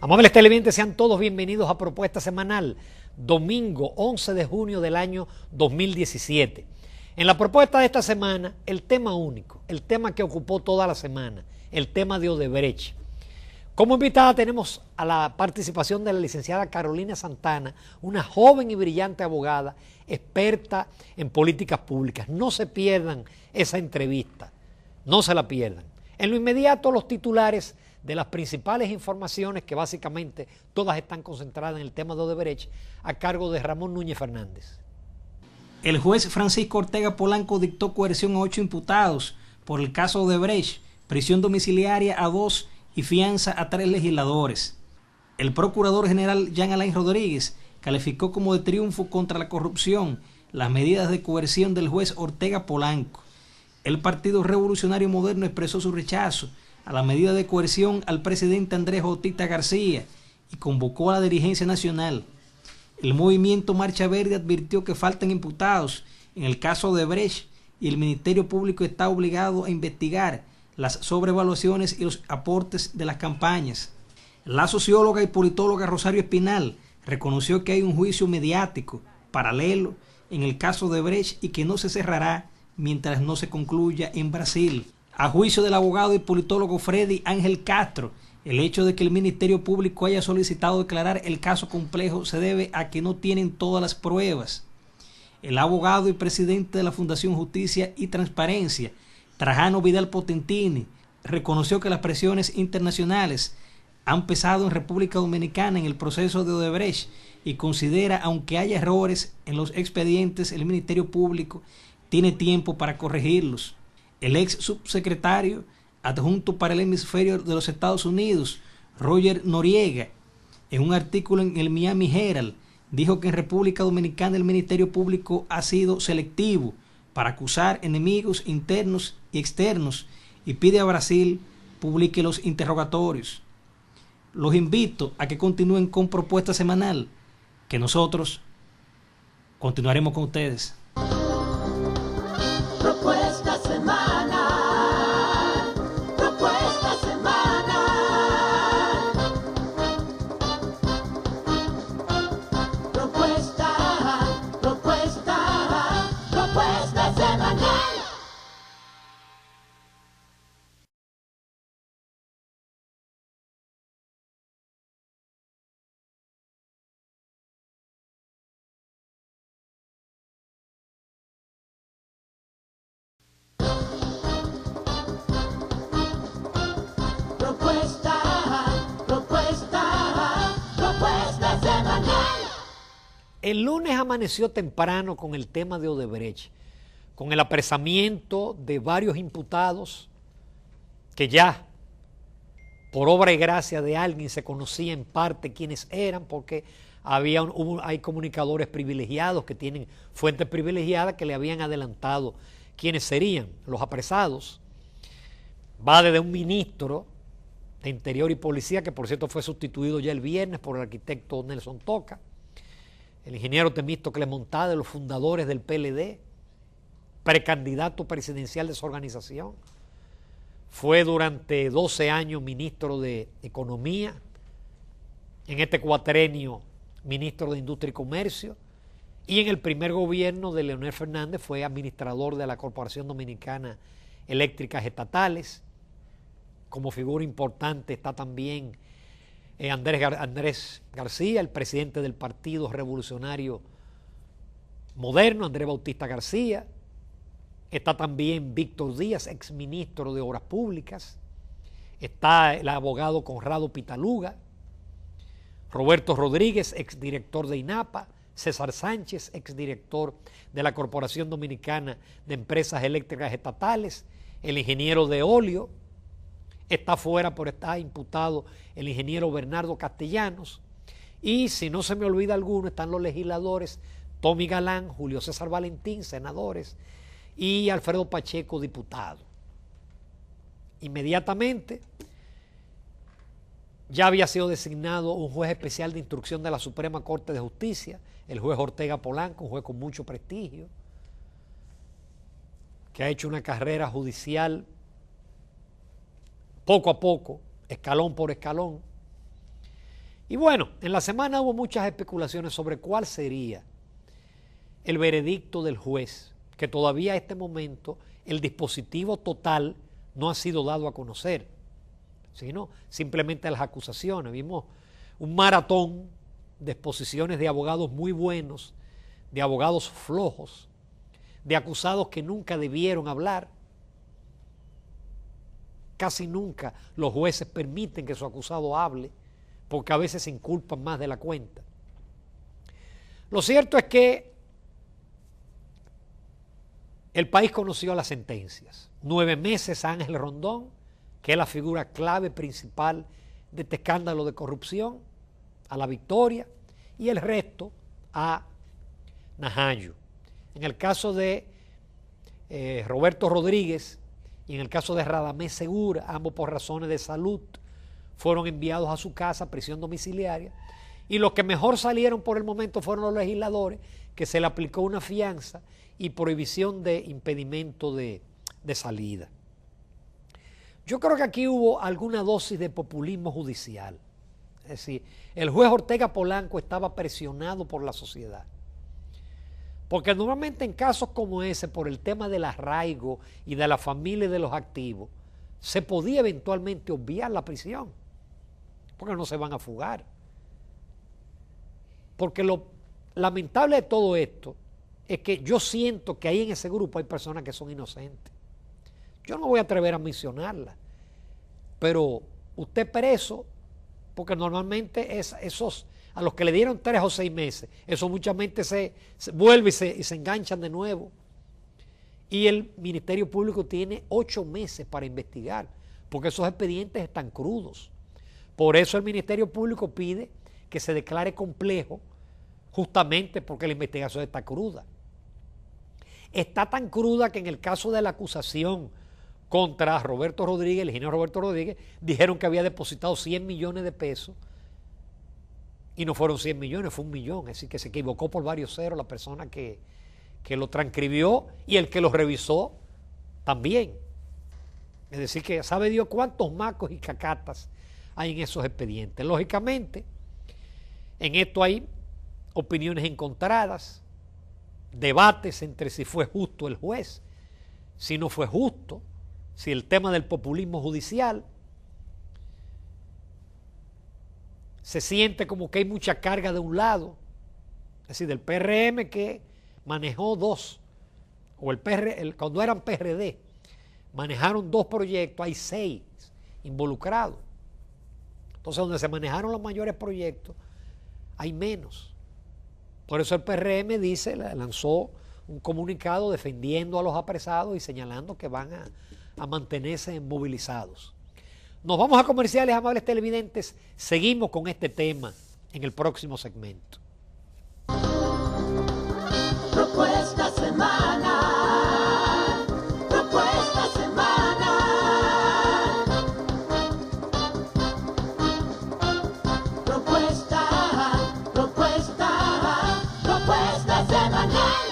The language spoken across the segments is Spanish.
Amables televidentes, sean todos bienvenidos a Propuesta Semanal, domingo 11 de junio del año 2017. En la propuesta de esta semana, el tema único, el tema que ocupó toda la semana, el tema de Odebrecht. Como invitada tenemos a la participación de la licenciada Carolina Santana, una joven y brillante abogada, experta en políticas públicas. No se pierdan esa entrevista, no se la pierdan. En lo inmediato, los titulares de las principales informaciones, que básicamente todas están concentradas en el tema de Odebrecht, a cargo de Ramón Núñez Fernández. El juez Francisco Ortega Polanco dictó coerción a 8 imputados por el caso Odebrecht, prisión domiciliaria a 2 y fianza a 3 legisladores. El procurador general Jean Alain Rodríguez calificó como de triunfo contra la corrupción las medidas de coerción del juez Ortega Polanco. El Partido Revolucionario Moderno expresó su rechazo a la medida de coerción al presidente Andrés J. García y convocó a la dirigencia nacional. El movimiento Marcha Verde advirtió que faltan imputados en el caso de Odebrecht y el Ministerio Público está obligado a investigar las sobrevaluaciones y los aportes de las campañas. La socióloga y politóloga Rosario Espinal reconoció que hay un juicio mediático paralelo en el caso de Odebrecht y que no se cerrará mientras no se concluya en Brasil. A juicio del abogado y politólogo Freddy Ángel Castro, el hecho de que el Ministerio Público haya solicitado declarar el caso complejo se debe a que no tienen todas las pruebas. El abogado y presidente de la Fundación Justicia y Transparencia, Trajano Vidal Potentini, reconoció que las presiones internacionales han pesado en República Dominicana en el proceso de Odebrecht y considera, aunque haya errores en los expedientes, el Ministerio Público tiene tiempo para corregirlos. El ex subsecretario adjunto para el hemisferio de los Estados Unidos, Roger Noriega, en un artículo en el Miami Herald, dijo que en República Dominicana el Ministerio Público ha sido selectivo para acusar enemigos internos y externos y pide a Brasil publique los interrogatorios. Los invito a que continúen con Propuesta Semanal, que nosotros continuaremos con ustedes. Propuesta semanal, propuesta semanal, propuesta semanal. El lunes amaneció temprano con el tema de Odebrecht, con el apresamiento de varios imputados que ya, por obra y gracia de alguien, se conocía en parte quiénes eran, porque hay comunicadores privilegiados que tienen fuentes privilegiadas que le habían adelantado quiénes serían los apresados. Va desde un ministro de Interior y Policía, que por cierto fue sustituido ya el viernes por el arquitecto Nelson Toca, el ingeniero Temístocles Montade, los fundadores del PLD, precandidato presidencial de esa organización. Fue durante 12 años ministro de Economía, en este cuatrenio ministro de Industria y Comercio, y en el primer gobierno de Leonel Fernández fue administrador de la Corporación Dominicana Eléctricas Estatales. Como figura importante está también Andrés García, el presidente del Partido Revolucionario Moderno, Andrés Bautista García. Está también Víctor Díaz, exministro de Obras Públicas. Está el abogado Conrado Pitaluga, Roberto Rodríguez, exdirector de INAPA, César Sánchez, exdirector de la Corporación Dominicana de Empresas Eléctricas Estatales, el ingeniero de Olio. Está fuera, pero está imputado el ingeniero Bernardo Castellanos. Y si no se me olvida alguno, están los legisladores Tommy Galán, Julio César Valentín, senadores, y Alfredo Pacheco, diputado. Inmediatamente ya había sido designado un juez especial de instrucción de la Suprema Corte de Justicia, el juez Ortega Polanco, un juez con mucho prestigio, que ha hecho una carrera judicial poco a poco, escalón por escalón. Y bueno, en la semana hubo muchas especulaciones sobre cuál sería el veredicto del juez, que todavía a este momento el dispositivo total no ha sido dado a conocer, sino simplemente las acusaciones. Vimos un maratón de exposiciones de abogados muy buenos, de abogados flojos, de acusados que nunca debieron hablar. Casi nunca los jueces permiten que su acusado hable, porque a veces se inculpan más de la cuenta. Lo cierto es que el país conoció las sentencias. 9 meses a Ángel Rondón, que es la figura clave principal de este escándalo de corrupción, a La Victoria, y el resto a Najayo. En el caso de Roberto Rodríguez y en el caso de Radamés Segura, ambos por razones de salud, fueron enviados a su casa, prisión domiciliaria, y los que mejor salieron por el momento fueron los legisladores, que se le aplicó una fianza y prohibición de impedimento de salida. Yo creo que aquí hubo alguna dosis de populismo judicial. Es decir, el juez Ortega Polanco estaba presionado por la sociedad. Porque normalmente en casos como ese, por el tema del arraigo y de la familia y de los activos, se podía eventualmente obviar la prisión, porque no se van a fugar. Porque lo lamentable de todo esto es que yo siento que ahí en ese grupo hay personas que son inocentes. Yo no me voy a atrever a mencionarlas, pero usted preso, porque normalmente esos a los que le dieron 3 o 6 meses, eso muchas veces se vuelve y se enganchan de nuevo. Y el Ministerio Público tiene 8 meses para investigar, porque esos expedientes están crudos. Por eso el Ministerio Público pide que se declare complejo, justamente porque la investigación está cruda. Está tan cruda que en el caso de la acusación contra Roberto Rodríguez, el ingeniero Roberto Rodríguez, dijeron que había depositado 100 millones de pesos y no fueron 100 millones, fue 1 millón. Es decir, que se equivocó por varios ceros la persona que lo transcribió y el que lo revisó también. Es decir, que sabe Dios cuántos macos y cacatas hay en esos expedientes. Lógicamente, en esto hay opiniones encontradas, debates entre si fue justo el juez, si no fue justo, si el tema del populismo judicial. Se siente como que hay mucha carga de un lado, es decir, del PRM que manejó 2, o cuando eran PRD, manejaron 2 proyectos, hay 6 involucrados. Entonces, donde se manejaron los mayores proyectos, hay menos. Por eso el PRM lanzó un comunicado defendiendo a los apresados y señalando que van a mantenerse movilizados. Nos vamos a comerciales, amables televidentes. Seguimos con este tema en el próximo segmento. Propuesta semanal. Propuesta semanal. Propuesta semanal. Propuesta semanal.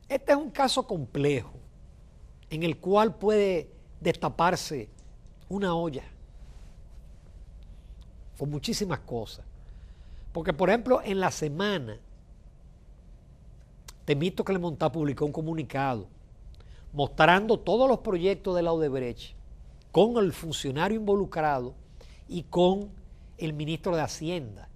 Este es un caso complejo en el cual puede destaparse una olla con muchísimas cosas. Porque, por ejemplo, en la semana, Temito Clemontá publicó un comunicado mostrando todos los proyectos de la Odebrecht con el funcionario involucrado y con el ministro de Hacienda,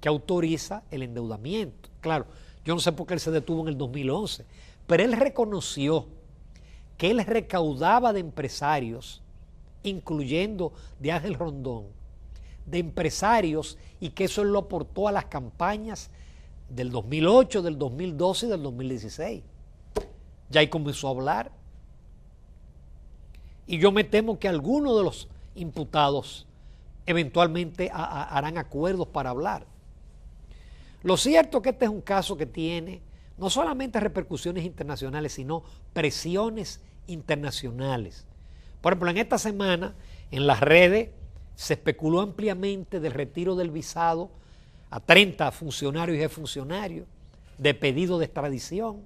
que autoriza el endeudamiento. Claro, yo no sé por qué él se detuvo en el 2011, pero él reconoció que él recaudaba de empresarios, incluyendo de Ángel Rondón, de empresarios, y que eso él lo aportó a las campañas del 2008, del 2012 y del 2016. Ya ahí comenzó a hablar. Y yo me temo que algunos de los imputados eventualmente harán acuerdos para hablar. Lo cierto es que este es un caso que tiene no solamente repercusiones internacionales, sino presiones internacionales. Por ejemplo, en esta semana, en las redes, se especuló ampliamente del retiro del visado a 30 funcionarios y exfuncionarios, de pedido de extradición.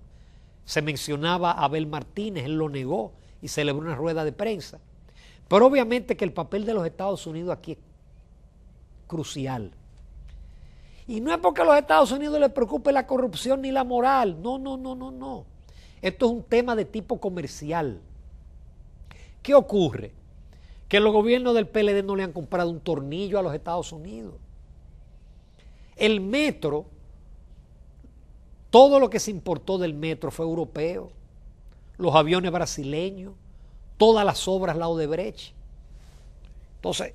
Se mencionaba a Abel Martínez, él lo negó y celebró una rueda de prensa. Pero obviamente que el papel de los Estados Unidos aquí es crucial. Y no es porque a los Estados Unidos les preocupe la corrupción ni la moral. No, no, no, no, no. Esto es un tema de tipo comercial. ¿Qué ocurre? Que los gobiernos del PLD no le han comprado un tornillo a los Estados Unidos. El metro, todo lo que se importó del metro fue europeo. Los aviones brasileños, todas las obras, la Odebrecht. Entonces,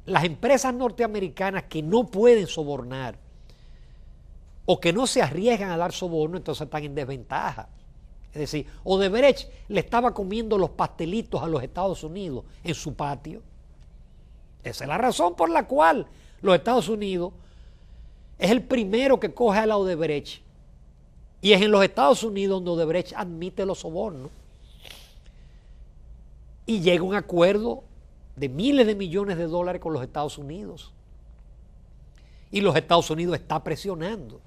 las empresas norteamericanas que no pueden sobornar o que no se arriesgan a dar soborno, entonces están en desventaja. Es decir, Odebrecht le estaba comiendo los pastelitos a los Estados Unidos en su patio. Esa es la razón por la cual los Estados Unidos es el primero que coge a la Odebrecht. Y es en los Estados Unidos donde Odebrecht admite los sobornos. Y llega a un acuerdo de miles de millones de dólares con los Estados Unidos. Y los Estados Unidos está presionando.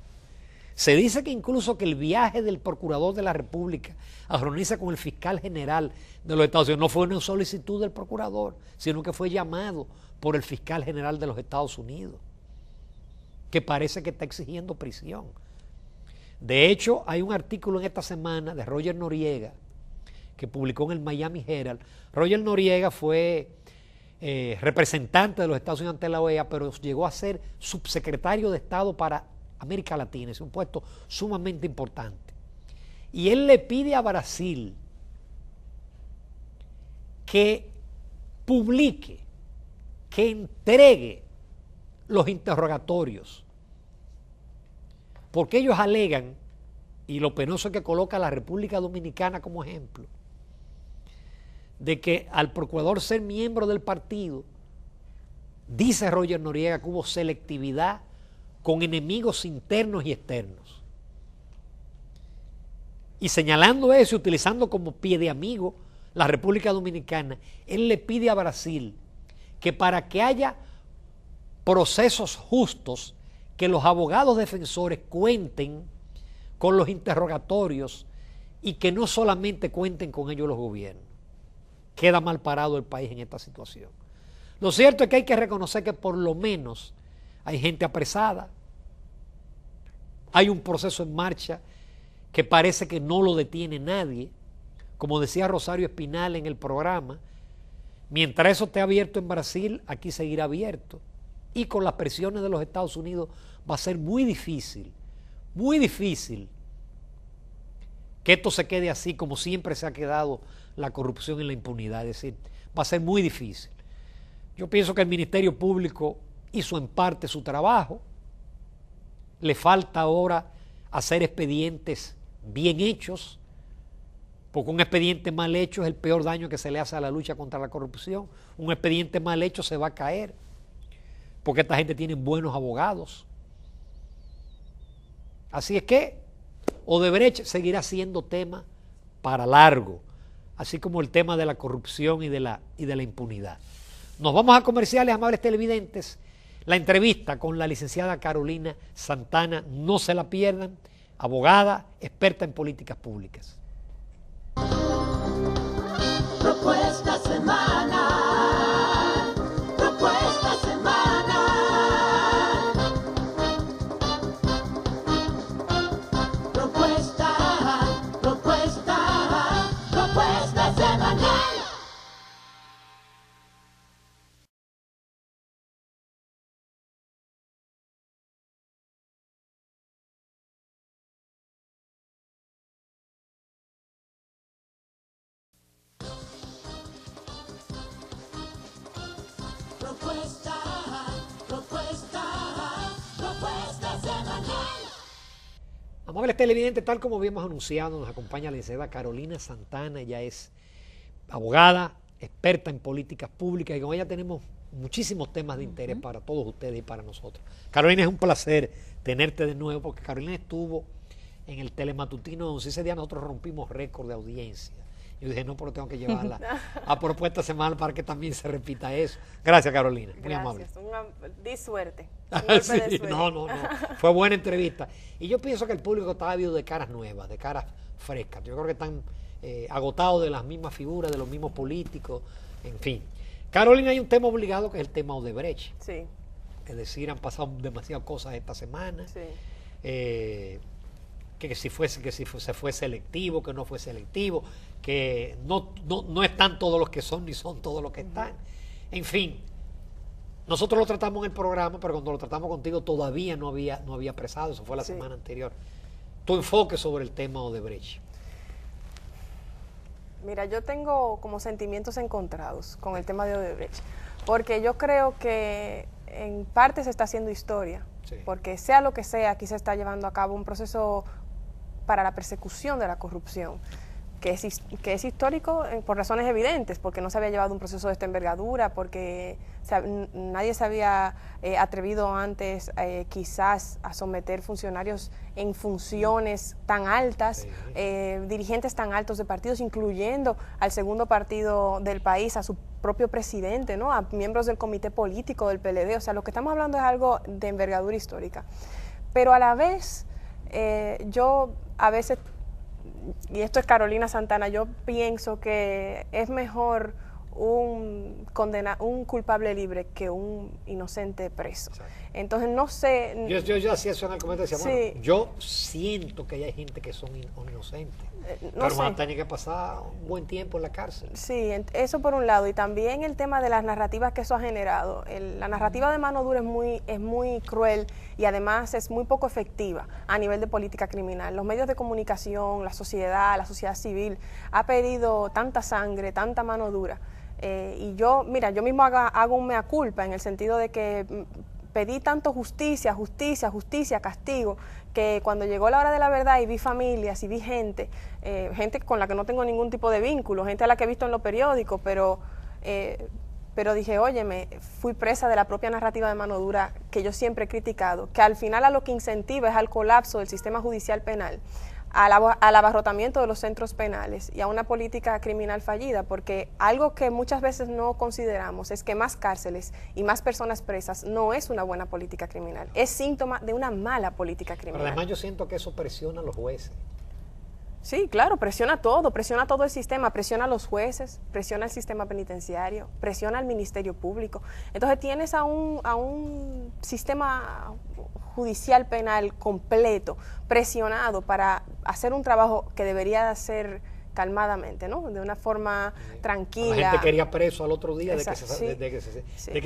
Se dice que incluso que el viaje del Procurador de la República a reunirse con el fiscal general de los Estados Unidos no fue una solicitud del Procurador, sino que fue llamado por el fiscal general de los Estados Unidos, que parece que está exigiendo prisión. De hecho, hay un artículo en esta semana de Roger Noriega, que publicó en el Miami Herald. Roger Noriega fue representante de los Estados Unidos ante la OEA, pero llegó a ser subsecretario de Estado para América Latina. Es un puesto sumamente importante. Y él le pide a Brasil que publique, que entregue los interrogatorios, porque ellos alegan, y lo penoso es que coloca a la República Dominicana como ejemplo, de que al procurador ser miembro del partido, dice Roger Noriega que hubo selectividad con enemigos internos y externos. Y señalando eso y utilizando como pie de amigo la República Dominicana, él le pide a Brasil que para que haya procesos justos, que los abogados defensores cuenten con los interrogatorios y que no solamente cuenten con ellos los gobiernos. Queda mal parado el país en esta situación. Lo cierto es que hay que reconocer que por lo menos hay gente apresada, hay un proceso en marcha que parece que no lo detiene nadie. Como decía Rosario Espinal en el programa, mientras eso esté abierto en Brasil, aquí seguirá abierto. Y con las presiones de los Estados Unidos va a ser muy difícil que esto se quede así como siempre se ha quedado la corrupción y la impunidad. Es decir, va a ser muy difícil. Yo pienso que el Ministerio Público hizo en parte su trabajo. Le falta ahora hacer expedientes bien hechos, porque un expediente mal hecho es el peor daño que se le hace a la lucha contra la corrupción. Un expediente mal hecho se va a caer, porque esta gente tiene buenos abogados. Así es que Odebrecht seguirá siendo tema para largo, así como el tema de la corrupción y de la impunidad. Nos vamos a comerciales, amables televidentes. La entrevista con la licenciada Carolina Santana, no se la pierdan, abogada, experta en políticas públicas. Propuesta semanal, propuesta semanal, propuesta semanal. Propuesta semanal. Amables televidentes, tal como habíamos anunciado, nos acompaña la licenciada Carolina Santana. Ella es abogada, experta en políticas públicas, y con ella tenemos muchísimos temas de interés para todos ustedes y para nosotros. Carolina, es un placer tenerte de nuevo, porque Carolina estuvo en el telematutino de 11 días, nosotros rompimos récord de audiencia. Yo dije, no, pero tengo que llevarla a propuesta semanal para que también se repita eso. Gracias, Carolina. Muy amable. Di suerte. Sí, no. Fue buena entrevista. Y yo pienso que el público está ávido de caras nuevas, de caras frescas. Yo creo que están agotados de las mismas figuras, de los mismos políticos, en fin. Carolina, hay un tema obligado que es el tema Odebrecht. Sí. Es decir, han pasado demasiadas cosas esta semana. Sí. Que si se fue selectivo, que no fue selectivo, que no están todos los que son, ni son todos los que están. En fin, nosotros lo tratamos en el programa, pero cuando lo tratamos contigo todavía no había apresado, eso fue la semana anterior. Tu enfoque sobre el tema Odebrecht. Mira, yo tengo como sentimientos encontrados con el tema de Odebrecht, porque yo creo que en parte se está haciendo historia, porque sea lo que sea, aquí se está llevando a cabo un proceso para la persecución de la corrupción, que es histórico por razones evidentes, porque no se había llevado un proceso de esta envergadura, porque nadie se había atrevido antes quizás a someter funcionarios en funciones tan altas, dirigentes tan altos de partidos, incluyendo al segundo partido del país, a su propio presidente, ¿no? A miembros del comité político del PLD. O sea, lo que estamos hablando es algo de envergadura histórica. Pero a la vez, yo a veces, y esto es Carolina Santana, yo pienso que es mejor un culpable libre que un inocente preso. Exacto. Entonces no sé. Yo hacía eso en el comentario, decía, bueno, yo siento que hay gente que son inocentes, pero van a tener que pasar un buen tiempo en la cárcel. Sí, eso por un lado, y también el tema de las narrativas que eso ha generado. La narrativa de mano dura es muy cruel y además es muy poco efectiva a nivel de política criminal. Los medios de comunicación, la sociedad civil ha pedido tanta sangre, tanta mano dura. Y yo mismo hago un mea culpa en el sentido de que pedí tanto justicia, castigo, que cuando llegó la hora de la verdad y vi familias y vi gente con la que no tengo ningún tipo de vínculo, gente a la que he visto en los periódicos, pero dije, óyeme, fui presa de la propia narrativa de mano dura que yo siempre he criticado, que al final a lo que incentiva es al colapso del sistema judicial penal, al abarrotamiento de los centros penales y a una política criminal fallida, porque algo que muchas veces no consideramos es que más cárceles y más personas presas no es una buena política criminal, es síntoma de una mala política criminal. Pero además yo siento que eso presiona a los jueces. Sí, claro, presiona todo el sistema, presiona a los jueces, presiona al sistema penitenciario, presiona al Ministerio Público. Entonces tienes a un sistema judicial penal completo, presionado para hacer un trabajo que debería hacer calmadamente, ¿no? De una forma tranquila. La gente quería preso al otro día de que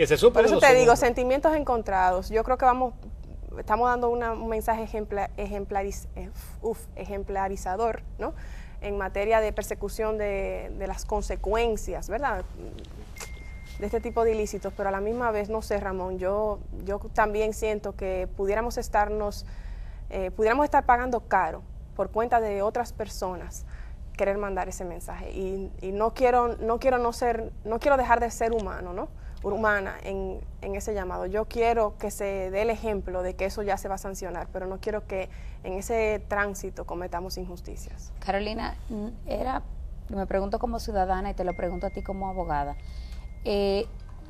se supo. Por eso te digo, sentimientos encontrados. Yo creo que estamos dando un mensaje ejemplarizador, ¿no? En materia de persecución de las consecuencias, ¿verdad?, de este tipo de ilícitos, pero a la misma vez, no sé, Ramón, yo también siento que pudiéramos estar pagando caro por cuenta de otras personas querer mandar ese mensaje, y no quiero dejar de ser humano, ¿no? Humana en ese llamado. Yo quiero que se dé el ejemplo de que eso ya se va a sancionar, pero no quiero que en ese tránsito cometamos injusticias. Carolina, me pregunto como ciudadana y te lo pregunto a ti como abogada,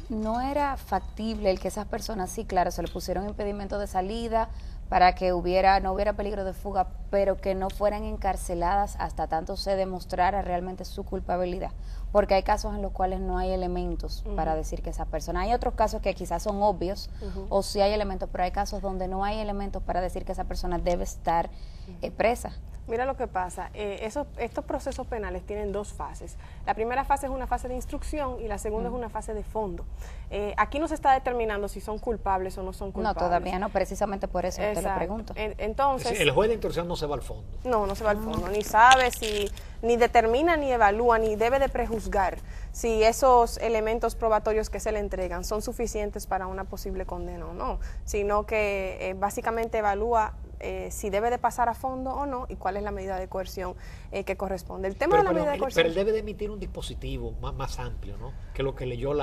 ¿no era factible el que esas personas, sí, claro, se le pusieron impedimento de salida para que no hubiera peligro de fuga, pero que no fueran encarceladas hasta tanto se demostrara realmente su culpabilidad? Porque hay casos en los cuales no hay elementos para decir que esa persona, hay otros casos que quizás son obvios, o sí hay elementos, pero hay casos donde no hay elementos para decir que esa persona debe estar presa. Mira lo que pasa, estos procesos penales tienen dos fases. La primera fase es una fase de instrucción y la segunda es una fase de fondo. Aquí no se está determinando si son culpables o no son culpables. No, todavía no, precisamente por eso te lo pregunto. Entonces, el juez de instrucción no se va al fondo. No se va al fondo, ni sabe ni determina, ni evalúa, ni debe de prejuzgar si esos elementos probatorios que se le entregan son suficientes para una posible condena o no, sino que básicamente evalúa si debe de pasar a fondo o no y cuál es la medida de coerción que corresponde. El tema de la medida de coerción... Pero él debe de emitir un dispositivo más amplio, ¿no? Que lo que leyó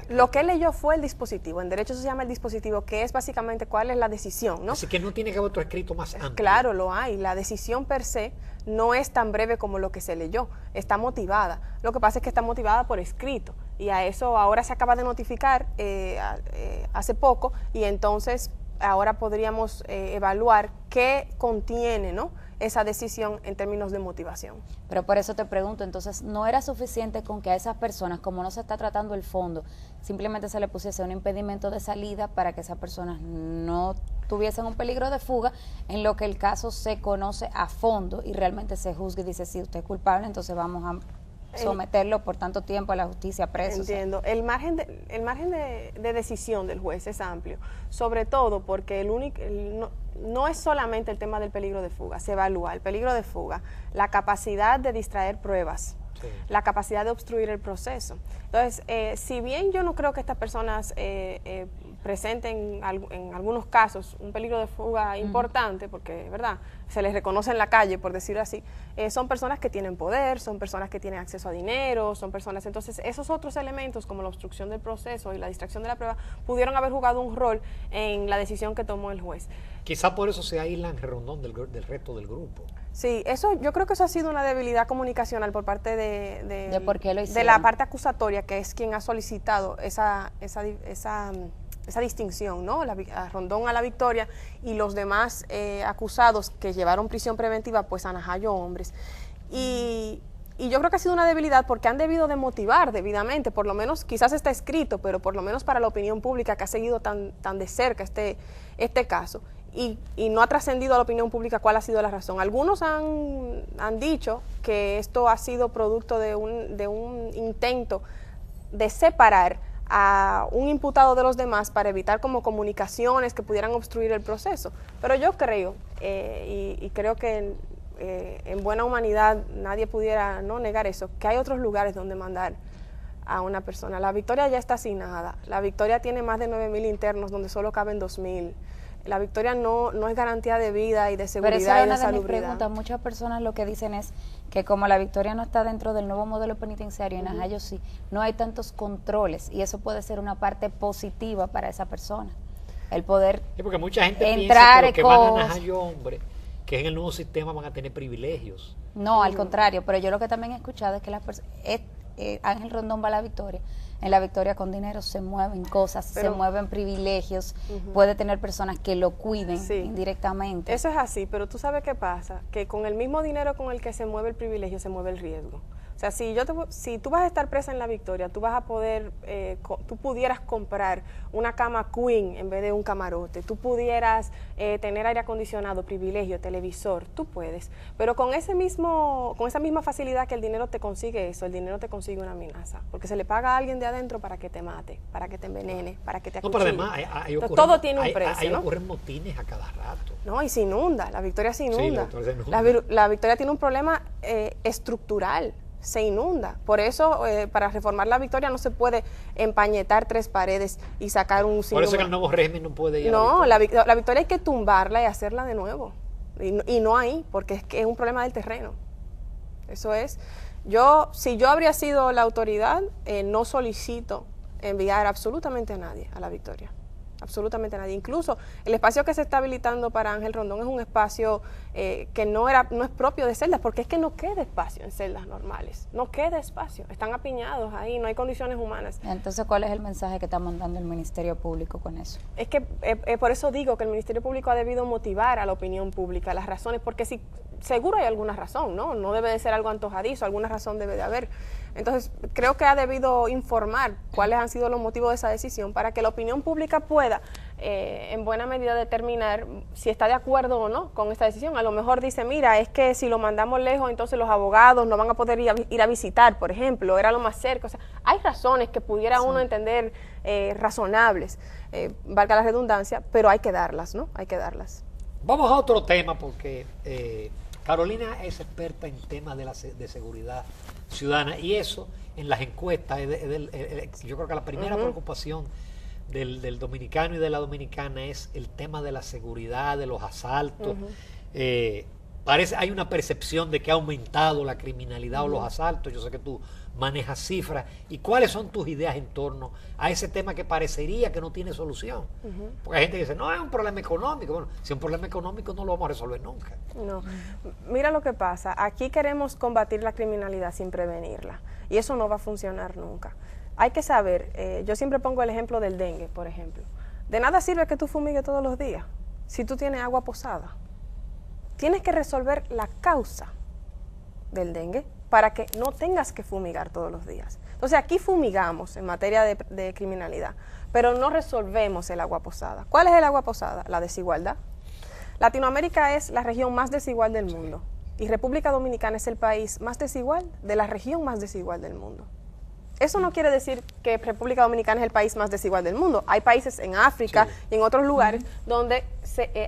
Lo que él leyó fue el dispositivo. En derecho se llama el dispositivo, que es básicamente cuál es la decisión, ¿no? Así que no tiene que haber otro escrito más amplio. Claro, lo hay. La decisión per se no es tan breve como lo que se leyó. Está motivada. Lo que pasa es que está motivada por escrito. Y a eso ahora se acaba de notificar hace poco y entonces ahora podríamos evaluar qué contiene, ¿no?, esa decisión en términos de motivación. Pero por eso te pregunto, entonces, ¿no era suficiente con que a esas personas, como no se está tratando el fondo, simplemente se le pusiese un impedimento de salida para que esas personas no tuviesen un peligro de fuga, en lo que el caso se conoce a fondo y realmente se juzgue y dice, si usted es culpable, entonces vamos a someterlo por tanto tiempo a la justicia preso? Entiendo. O sea, el margen de decisión del juez es amplio, sobre todo porque no es solamente el tema del peligro de fuga, se evalúa el peligro de fuga, la capacidad de distraer pruebas, sí, la capacidad de obstruir el proceso. Entonces, si bien yo no creo que estas personas presenten en algunos casos un peligro de fuga importante, porque, ¿verdad?, se les reconoce en la calle, por decirlo así, son personas que tienen poder, son personas que tienen acceso a dinero, son personas, entonces esos otros elementos como la obstrucción del proceso y la distracción de la prueba pudieron haber jugado un rol en la decisión que tomó el juez. Quizá por eso se aísla Ángel Rondón del resto del grupo. Sí, yo creo que eso ha sido una debilidad comunicacional por parte de por qué lo hicieron, de la parte acusatoria, que es quien ha solicitado esa distinción, ¿no? A Rondón a la victoria y los demás acusados que llevaron prisión preventiva, pues a Najayo Hombres. Y yo creo que ha sido una debilidad porque han debido de motivar debidamente, por lo menos quizás está escrito, pero por lo menos para la opinión pública que ha seguido tan de cerca este caso. Y no ha trascendido a la opinión pública cuál ha sido la razón. Algunos han dicho que esto ha sido producto de un intento de separar a un imputado de los demás para evitar como comunicaciones que pudieran obstruir el proceso. Pero yo creo, y creo que en buena humanidad nadie pudiera no negar eso, que hay otros lugares donde mandar a una persona. La Victoria ya está asignada. La Victoria tiene más de 9.000 internos donde solo caben 2.000. La Victoria no es garantía de vida y de seguridad y de salubridad. Pero esa es una de mis preguntas. Muchas personas lo que dicen es que como la Victoria no está dentro del nuevo modelo penitenciario, en Najayo sí, no hay tantos controles y eso puede ser una parte positiva para esa persona. El poder sí, porque mucha gente entrar piensa que van a Najayo Hombre, que en el nuevo sistema van a tener privilegios. No, al contrario, pero yo lo que también he escuchado es que Ángel Rondón va a la Victoria. En la Victoria con dinero se mueven cosas, se mueven privilegios, puede tener personas que lo cuiden indirectamente. Eso es así, pero tú sabes qué pasa, que con el mismo dinero con el que se mueve el privilegio se mueve el riesgo. O sea, si tú vas a estar presa en la Victoria, tú vas a poder, tú pudieras comprar una cama queen en vez de un camarote, tú pudieras tener aire acondicionado, privilegio, televisor, tú puedes. Pero con esa misma facilidad que el dinero te consigue eso, el dinero te consigue una amenaza, porque se le paga a alguien de adentro para que te mate, para que te envenene, para que te acuchille. No, pero además, todo tiene un precio, ahí ¿no? ocurren motines a cada rato. No, y se inunda, la Victoria se inunda. Sí, la Victoria tiene un problema estructural. Se inunda. Por eso, para reformar la Victoria no se puede empañetar 3 paredes y sacar un Por eso que el nuevo régimen no puede ir a la Victoria hay que tumbarla y hacerla de nuevo. Y no ahí, porque es que es un problema del terreno. Eso es. Si yo habría sido la autoridad, no solicito enviar absolutamente a nadie a la Victoria. Absolutamente nadie. Incluso el espacio que se está habilitando para Ángel Rondón es un espacio que no es propio de celdas, porque es que no queda espacio en celdas normales. No queda espacio. Están apiñados ahí, no hay condiciones humanas. Entonces, ¿cuál es el mensaje que está mandando el Ministerio Público con eso? Es que por eso digo que el Ministerio Público ha debido motivar a la opinión pública las razones, porque seguro hay alguna razón, ¿no? No debe de ser algo antojadizo, alguna razón debe de haber. Entonces, creo que ha debido informar cuáles han sido los motivos de esa decisión para que la opinión pública pueda, en buena medida, determinar si está de acuerdo o no con esta decisión. A lo mejor dice, mira, es que si lo mandamos lejos, entonces los abogados no van a poder ir a visitar, por ejemplo, era lo más cerca. O sea, hay razones que pudiera uno entender razonables, valga la redundancia, pero hay que darlas, ¿no? Hay que darlas. Vamos a otro tema porque Carolina es experta en temas de seguridad ciudadana y eso en las encuestas yo creo que la primera preocupación del dominicano y de la dominicana es el tema de la seguridad, de los asaltos. Hay una percepción de que ha aumentado la criminalidad o los asaltos. Yo sé que tú manejas cifras. ¿Y cuáles son tus ideas en torno a ese tema que parecería que no tiene solución? Porque hay gente que dice, no, es un problema económico. Bueno, si es un problema económico no lo vamos a resolver nunca. No. Mira lo que pasa. Aquí queremos combatir la criminalidad sin prevenirla. Y eso no va a funcionar nunca. Hay que saber, yo siempre pongo el ejemplo del dengue, por ejemplo. De nada sirve que tú fumigues todos los días si tú tienes agua posada. Tienes que resolver la causa del dengue para que no tengas que fumigar todos los días. Entonces aquí fumigamos en materia de criminalidad, pero no resolvemos el agua posada. ¿Cuál es el agua posada? La desigualdad. Latinoamérica es la región más desigual del mundo y República Dominicana es el país más desigual de la región más desigual del mundo. Eso no quiere decir que República Dominicana es el país más desigual del mundo. Hay países en África y en otros lugares donde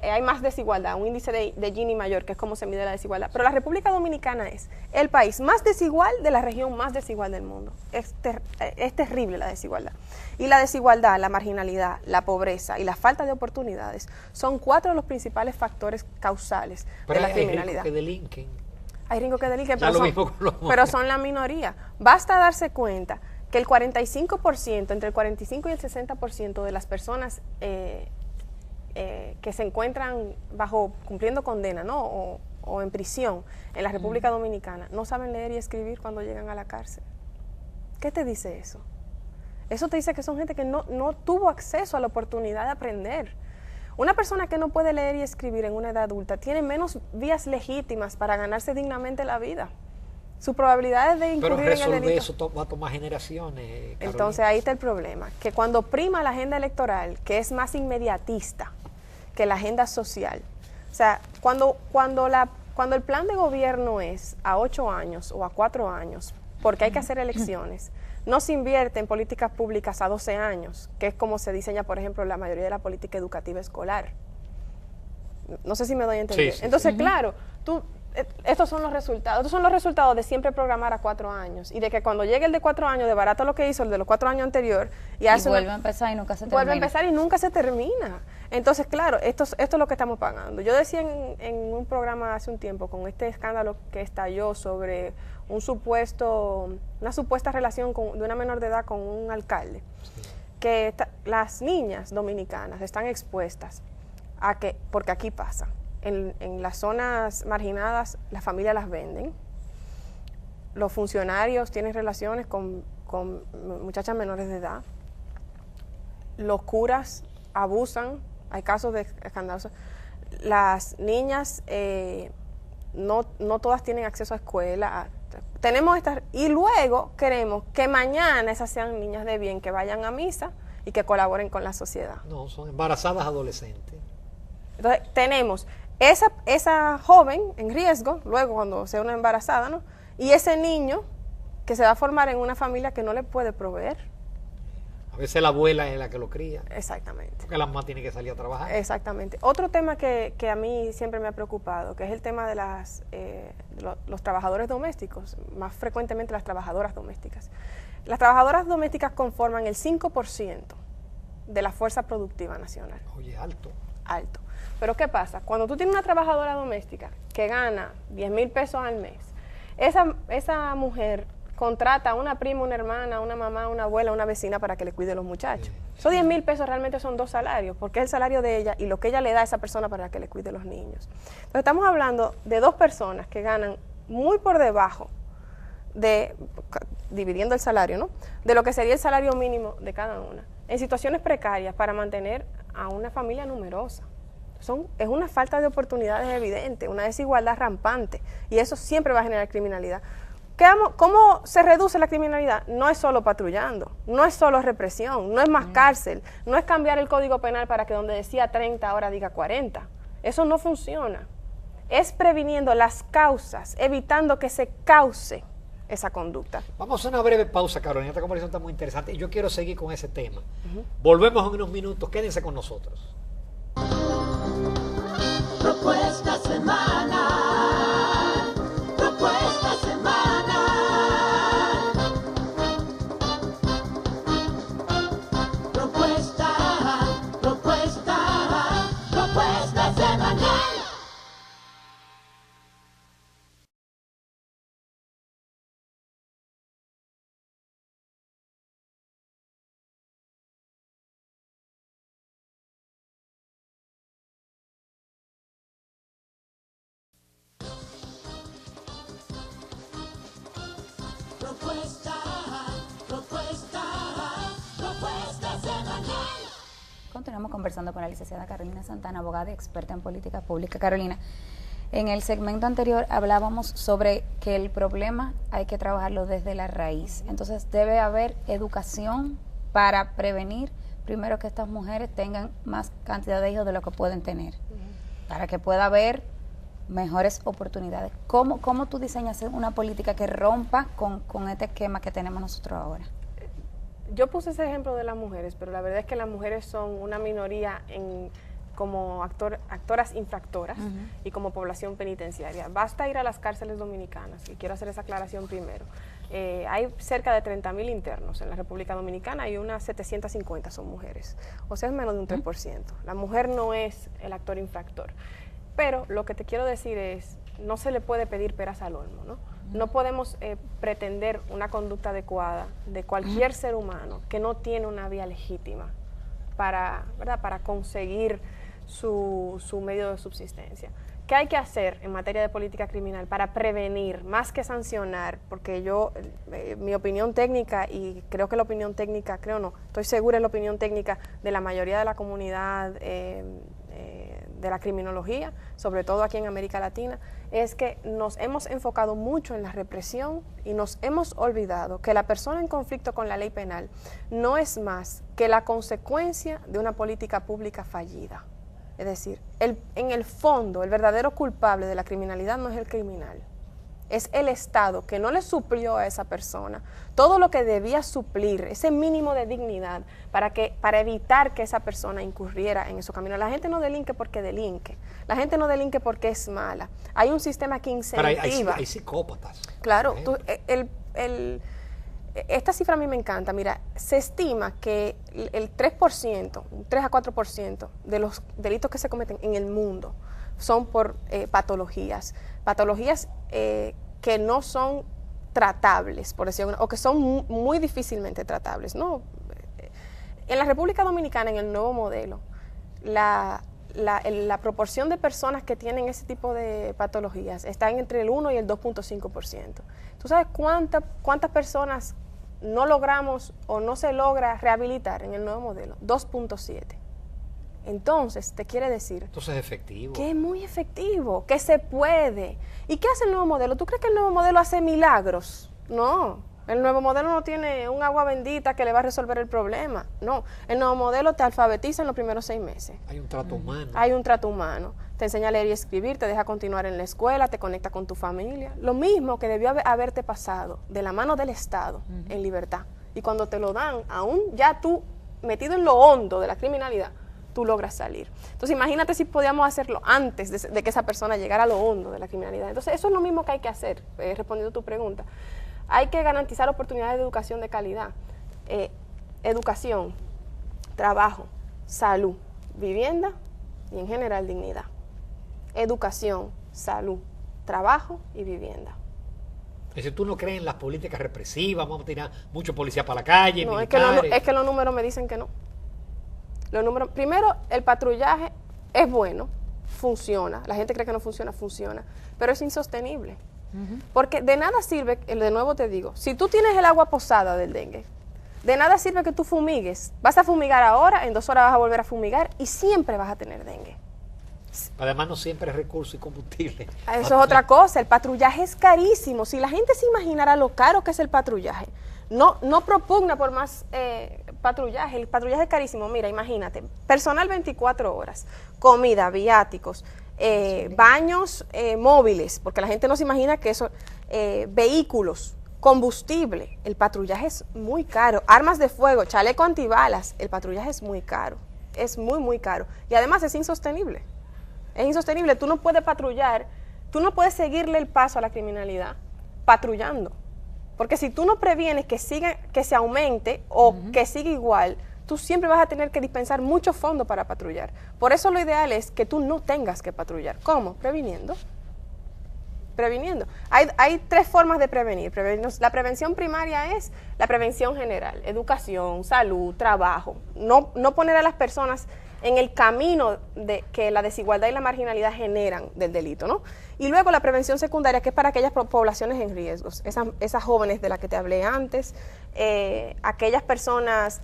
hay más desigualdad, un índice de Gini mayor, que es como se mide la desigualdad. Pero la República Dominicana es el país más desigual de la región más desigual del mundo. Es terrible la desigualdad. Y la desigualdad, la marginalidad, la pobreza y la falta de oportunidades son 4 de los principales factores causales de la criminalidad. Que delinquen. Hay ricos que delinquen, pero pero son la minoría. Basta darse cuenta que el 45%, entre el 45 y el 60% de las personas que se encuentran cumpliendo condena, ¿no? o en prisión en la República Dominicana, no saben leer y escribir cuando llegan a la cárcel. ¿Qué te dice eso? Eso te dice que son gente que no tuvo acceso a la oportunidad de aprender. Una persona que no puede leer y escribir en una edad adulta tiene menos vías legítimas para ganarse dignamente la vida. Su probabilidad de incurrir en el delito... eso va a tomar generaciones, Carolina. Entonces ahí está el problema, que cuando prima la agenda electoral, que es más inmediatista que la agenda social, o sea, cuando el plan de gobierno es a 8 años o a 4 años, porque hay que hacer elecciones, no se invierte en políticas públicas a 12 años, que es como se diseña, por ejemplo, la mayoría de la política educativa escolar. No sé si me doy a entender. Sí. Entonces, claro, estos son los resultados. Estos son los resultados de siempre programar a 4 años y de que cuando llegue el de 4 años, de barato lo que hizo el de los 4 años anterior. Y vuelve a empezar y nunca se termina. Vuelve a empezar y nunca se termina. Entonces, claro, esto es lo que estamos pagando. Yo decía en un programa hace un tiempo, con este escándalo que estalló sobre una supuesta relación de una menor de edad con un alcalde, que las niñas dominicanas están expuestas a que, porque aquí pasa, en las zonas marginadas las familias las venden, los funcionarios tienen relaciones con muchachas menores de edad, los curas abusan, hay casos de escandalosos, las niñas no todas tienen acceso a escuela, tenemos estas, y luego queremos que mañana esas sean niñas de bien, que vayan a misa y que colaboren con la sociedad. No, son embarazadas adolescentes. Entonces tenemos esa joven en riesgo, luego cuando sea una embarazada, ¿no? Y ese niño que se va a formar en una familia que no le puede proveer. A veces la abuela es la que lo cría. Exactamente. Porque la mamá tiene que salir a trabajar. Exactamente. Otro tema que a mí siempre me ha preocupado, que es el tema de los trabajadores domésticos, más frecuentemente las trabajadoras domésticas. Las trabajadoras domésticas conforman el 5% de la fuerza productiva nacional. Oye, alto. Alto. Pero ¿qué pasa? Cuando tú tienes una trabajadora doméstica que gana 10,000 pesos al mes, esa mujer contrata a una prima, una hermana, una mamá, una abuela, una vecina para que le cuide a los muchachos. Esos 10,000 pesos realmente son 2 salarios, porque es el salario de ella y lo que ella le da a esa persona para que le cuide a los niños. Entonces estamos hablando de 2 personas que ganan muy por debajo dividiendo el salario, ¿no? De lo que sería el salario mínimo de cada una, en situaciones precarias para mantener a una familia numerosa. Es una falta de oportunidades evidente, una desigualdad rampante, y eso siempre va a generar criminalidad. ¿Cómo se reduce la criminalidad? No es solo patrullando, no es solo represión, no es más cárcel, no es cambiar el Código Penal para que donde decía 30 ahora diga 40. Eso no funciona. Es previniendo las causas, evitando que se cause esa conducta. Vamos a una breve pausa, Carolina. Esta conversación está muy interesante y yo quiero seguir con ese tema. Volvemos en unos minutos. Quédense con nosotros. Propuesta semanal. Propuesta semanal. Propuesta Propuesta semanal. Continuamos conversando con la licenciada Carolina Santana, abogada y experta en política pública. Carolina, en el segmento anterior hablábamos sobre que el problema hay que trabajarlo desde la raíz. Entonces debe haber educación para prevenir, primero, que estas mujeres tengan más cantidad de hijos de lo que pueden tener, para que pueda haber mejores oportunidades. ¿Cómo tú diseñas una política que rompa con este esquema que tenemos nosotros ahora? Yo puse ese ejemplo de las mujeres, pero la verdad es que las mujeres son una minoría como actoras infractoras y como población penitenciaria. Basta ir a las cárceles dominicanas, y quiero hacer esa aclaración primero. Hay cerca de 30.000 internos en la República Dominicana y unas 750 son mujeres, o sea, es menos de un 3%. La mujer no es el actor infractor. Pero lo que te quiero decir es, no se le puede pedir peras al olmo, ¿no? No podemos pretender una conducta adecuada de cualquier ser humano que no tiene una vía legítima para conseguir su medio de subsistencia. ¿Qué hay que hacer en materia de política criminal para prevenir, más que sancionar? Porque mi opinión técnica, y creo que la opinión técnica, estoy segura de la opinión técnica de la mayoría de la comunidad de la criminología, sobre todo aquí en América Latina, es que nos hemos enfocado mucho en la represión y nos hemos olvidado que la persona en conflicto con la ley penal no es más que la consecuencia de una política pública fallida. Es decir, en el fondo, el verdadero culpable de la criminalidad no es el criminal, es el Estado que no le suplió a esa persona todo lo que debía suplir, ese mínimo de dignidad para evitar que esa persona incurriera en su camino. La gente no delinque porque delinque, la gente no delinque porque es mala. Hay un sistema que incentiva. Hay psicópatas. Claro, esta cifra a mí me encanta. Mira, se estima que el 3%, 3 a 4% de los delitos que se cometen en el mundo son por patologías que no son tratables, por decirlo, o que son muy difícilmente tratables, ¿no? En la República Dominicana, en el nuevo modelo, la proporción de personas que tienen ese tipo de patologías está entre el 1 y el 2.5%. ¿Tú sabes cuántas personas no logramos o no se logra rehabilitar en el nuevo modelo? 2.7. Entonces, te quiere decir... Entonces es efectivo. Que es muy efectivo, que se puede. ¿Y qué hace el nuevo modelo? ¿Tú crees que el nuevo modelo hace milagros? No. El nuevo modelo no tiene un agua bendita que le va a resolver el problema. No. El nuevo modelo te alfabetiza en los primeros 6 meses. Hay un trato humano. Hay un trato humano. Te enseña a leer y escribir, te deja continuar en la escuela, te conecta con tu familia. Lo mismo que debió haberte pasado de la mano del Estado en libertad. Y cuando te lo dan, aún ya tú metido en lo hondo de la criminalidad, tú logras salir. Entonces imagínate si podíamos hacerlo antes de que esa persona llegara a lo hondo de la criminalidad. Entonces eso es lo mismo que hay que hacer, respondiendo a tu pregunta. Hay que garantizar oportunidades de educación de calidad. Educación, trabajo, salud, vivienda y en general dignidad. Educación, salud, trabajo y vivienda. Y si tú no crees en las políticas represivas, vamos a tirar mucho policía para la calle, no, militares. es que los números me dicen que no. Los números, primero, el patrullaje es bueno, funciona. La gente cree que no funciona, funciona. Pero es insostenible. Porque de nada sirve, de nuevo te digo, si tú tienes el agua posada del dengue, de nada sirve que tú fumigues. Vas a fumigar ahora, en 2 horas vas a volver a fumigar y siempre vas a tener dengue. Además, no siempre es recurso y combustible. Eso es otra cosa. El patrullaje es carísimo. Si la gente se imaginara lo caro que es el patrullaje, no propugna por más patrullaje. El patrullaje es carísimo. Mira, imagínate, personal 24 horas, comida, viáticos, baños móviles, porque la gente no se imagina que eso, vehículos, combustible. El patrullaje es muy caro. Armas de fuego, chaleco antibalas. El patrullaje es muy caro. Es muy, muy caro. Y además es insostenible. Es insostenible. Tú no puedes patrullar, tú no puedes seguirle el paso a la criminalidad patrullando. Porque si tú no previenes que se aumente o que siga igual, tú siempre vas a tener que dispensar mucho fondo para patrullar. Por eso lo ideal es que tú no tengas que patrullar. ¿Cómo? Previniendo. Hay 3 formas de prevenir. La prevención primaria es la prevención general, educación, salud, trabajo. No poner a las personas en el camino de que la desigualdad y la marginalidad generan del delito, ¿no? Y luego la prevención secundaria, que es para aquellas poblaciones en riesgos, esas jóvenes de las que te hablé antes, aquellas personas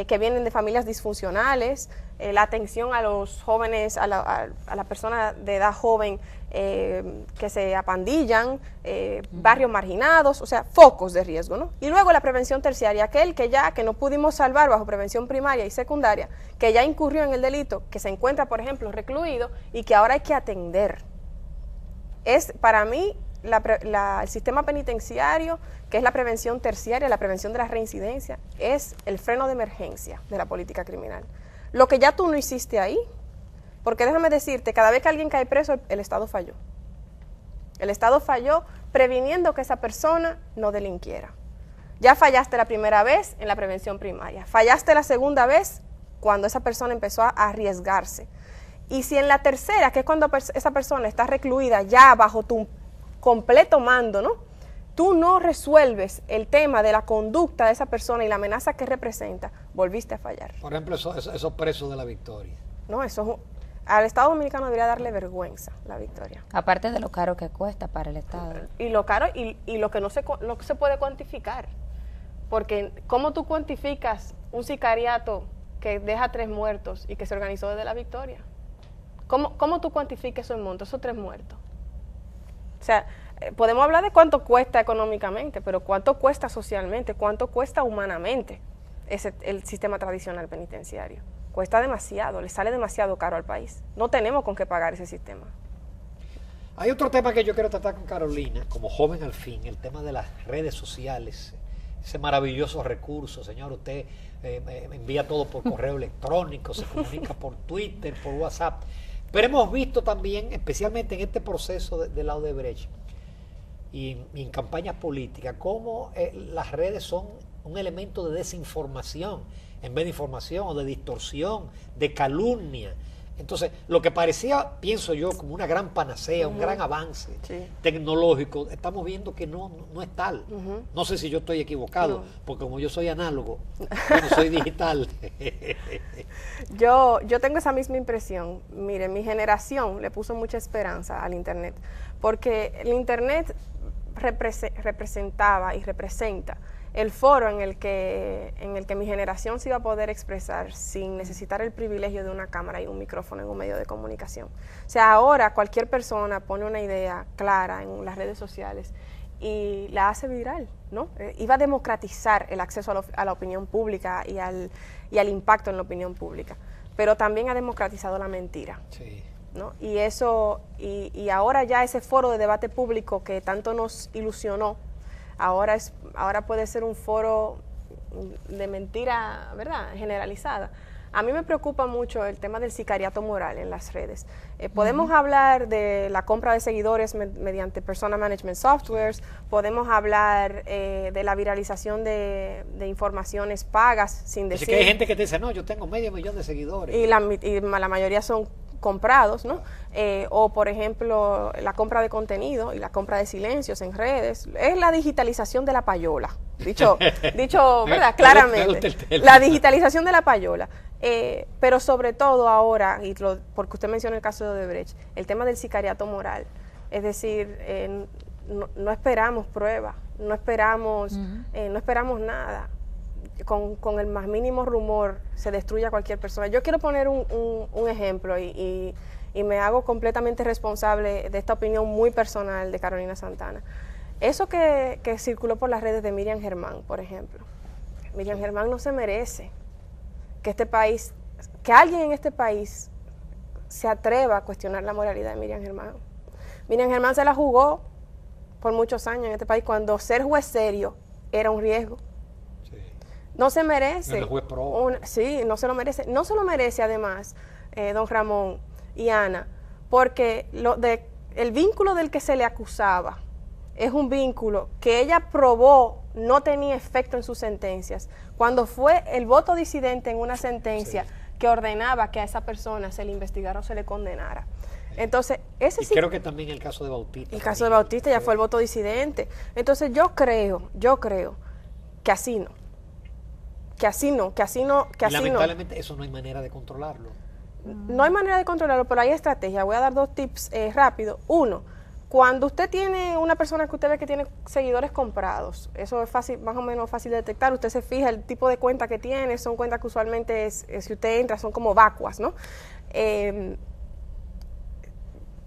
que vienen de familias disfuncionales, la atención a los jóvenes, a la persona de edad joven que se apandillan, barrios marginados, o sea, focos de riesgo, ¿no? Y luego la prevención terciaria, aquel que no pudimos salvar bajo prevención primaria y secundaria, que ya incurrió en el delito, que se encuentra, por ejemplo, recluido y que ahora hay que atender. Es, para mí, el sistema penitenciario, que es la prevención terciaria, la prevención de la reincidencia, es el freno de emergencia de la política criminal. Lo que ya tú no hiciste ahí, porque déjame decirte, cada vez que alguien cae preso, el Estado falló. El Estado falló previniendo que esa persona no delinquiera. Ya fallaste la primera vez en la prevención primaria, fallaste la segunda vez cuando esa persona empezó a arriesgarse. Y si en la tercera, que es cuando esa persona está recluida ya bajo tu completo mando, ¿no? Tú no resuelves el tema de la conducta de esa persona y la amenaza que representa, volviste a fallar. Por ejemplo, esos presos de la Victoria. No, al Estado Dominicano debería darle vergüenza la Victoria. Aparte de lo caro que cuesta para el Estado. Y lo caro y lo que no se puede cuantificar. Porque ¿cómo tú cuantificas un sicariato que deja 3 muertos y que se organizó desde la Victoria? ¿Cómo tú cuantificas esos montos, esos 3 muertos? O sea, podemos hablar de cuánto cuesta económicamente, pero cuánto cuesta socialmente, cuánto cuesta humanamente el sistema tradicional penitenciario. Cuesta demasiado, le sale demasiado caro al país. No tenemos con qué pagar ese sistema. Hay otro tema que yo quiero tratar con Carolina, como joven al fin, el tema de las redes sociales, ese maravilloso recurso. Señor, usted envía todo por correo electrónico, se comunica por Twitter, por WhatsApp. Pero hemos visto también, especialmente en este proceso de la Odebrecht y en campañas políticas, cómo las redes son un elemento de desinformación en vez de información, o de distorsión, de calumnia. Entonces, lo que parecía, pienso yo, como una gran panacea, un gran avance tecnológico, estamos viendo que no es tal. No sé si yo estoy equivocado, porque como yo soy análogo, yo no soy digital. Yo tengo esa misma impresión. Mire, mi generación le puso mucha esperanza al Internet, porque el Internet representaba y representa el foro en el que mi generación se iba a poder expresar sin necesitar el privilegio de una cámara y un micrófono en un medio de comunicación. O sea, ahora cualquier persona pone una idea clara en las redes sociales y la hace viral, ¿no? Iba a democratizar el acceso a la opinión pública y al impacto en la opinión pública, pero también ha democratizado la mentira. Sí. ¿No? Y eso, y ahora ya ese foro de debate público que tanto nos ilusionó, ahora puede ser un foro de mentira, ¿verdad?, generalizada. A mí me preocupa mucho el tema del sicariato moral en las redes. Podemos hablar de la compra de seguidores mediante persona management softwares, podemos hablar de la viralización de informaciones pagas sin decir... Es que hay gente que te dice, no, yo tengo 500,000 de seguidores. Y la mayoría son comprados, ¿no? O por ejemplo la compra de contenido y la compra de silencios en redes. Es la digitalización de la payola, dicho ¿verdad? Claramente, la digitalización de la payola. Pero sobre todo ahora, porque usted menciona el caso de Odebrecht, el tema del sicariato moral, es decir, no esperamos pruebas, no esperamos nada. Con el más mínimo rumor se destruye a cualquier persona. Yo quiero poner un ejemplo y me hago completamente responsable de esta opinión muy personal de Carolina Santana. Eso que circuló por las redes de Miriam Germán, por ejemplo. Miriam Germán no se merece que alguien en este país se atreva a cuestionar la moralidad de Miriam Germán. Miriam Germán se la jugó por muchos años en este país cuando ser juez serio era un riesgo. No se merece. El juez pro. Sí, no se lo merece. No se lo merece además, don Ramón y Ana, porque el vínculo del que se le acusaba es un vínculo que ella probó no tenía efecto en sus sentencias, cuando fue el voto disidente en una sentencia que ordenaba que a esa persona se le investigara o se le condenara. Entonces, creo que también el caso de Bautista. El caso de Bautista ya fue el voto disidente. Entonces, yo creo que así no. Lamentablemente eso no hay manera de controlarlo. No hay manera de controlarlo, pero hay estrategia. Voy a dar 2 tips rápido. 1, cuando usted tiene una persona que usted ve que tiene seguidores comprados, eso es fácil, más o menos fácil de detectar. Usted se fija el tipo de cuenta que tiene, son cuentas que usualmente si usted entra son como vacuas, ¿no?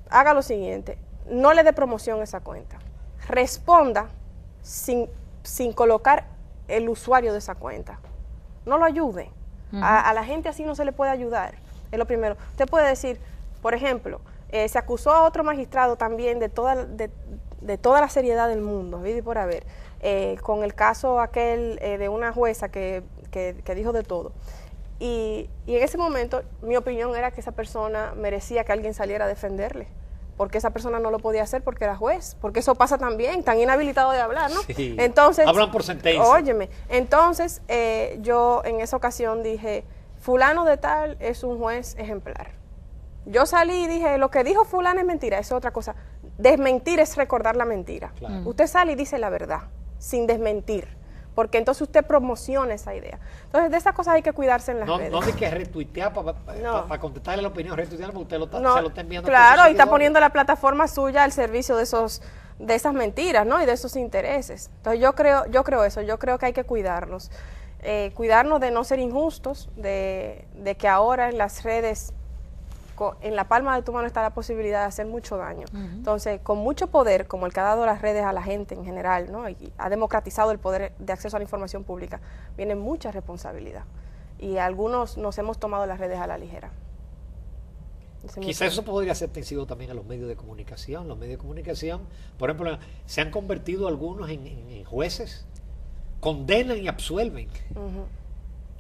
Haga lo siguiente, no le dé promoción a esa cuenta. Responda sin colocar el usuario de esa cuenta. No lo ayude. A la gente así no se le puede ayudar. Es lo primero. Usted puede decir, por ejemplo, se acusó a otro magistrado también de toda la seriedad del mundo, ¿sí? Por haber, con el caso aquel de una jueza que dijo de todo. Y en ese momento mi opinión era que esa persona merecía que alguien saliera a defenderle, porque esa persona no lo podía hacer porque era juez, porque eso pasa también, tan inhabilitado de hablar, ¿no? Sí. Entonces, hablan por sentencia. Óyeme, entonces yo en esa ocasión dije, fulano de tal es un juez ejemplar. Yo salí y dije, lo que dijo fulano es mentira, eso es otra cosa. Desmentir es recordar la mentira. Claro. Usted sale y dice la verdad, sin desmentir, porque entonces usted promociona esa idea. Entonces, de esas cosas hay que cuidarse en las redes. No hay que retuitear para No. contestarle la opinión, retuitear porque usted se lo está enviando. Claro, y está poniendo la plataforma suya al servicio de esas mentiras, ¿no? Y de esos intereses. Entonces yo creo eso, yo creo que hay que cuidarnos. Cuidarnos de no ser injustos, de que ahora en las redes, en la palma de tu mano está la posibilidad de hacer mucho daño. Entonces, con mucho poder, como el que ha dado las redes a la gente en general, ¿no? Y ha democratizado el poder de acceso a la información pública, viene mucha responsabilidad. Y algunos nos hemos tomado las redes a la ligera. Quizás eso podría ser extensivo también a los medios de comunicación. Los medios de comunicación, por ejemplo, se han convertido algunos en jueces, condenan y absuelven.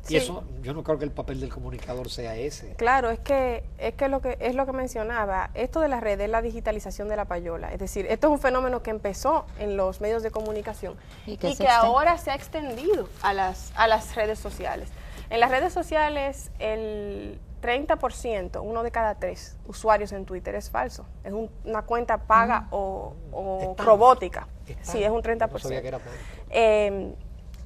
Y Sí. eso, yo no creo que el papel del comunicador sea ese. Claro, es que lo que mencionaba, esto de las redes es la digitalización de la payola. Es decir, esto es un fenómeno que empezó en los medios de comunicación y que ahora se ha extendido a las redes sociales. En las redes sociales, el 30%, 1 de cada 3 usuarios en Twitter es falso. Es una cuenta paga o robótica. Sí, es un 30%. No sabía que era tanto.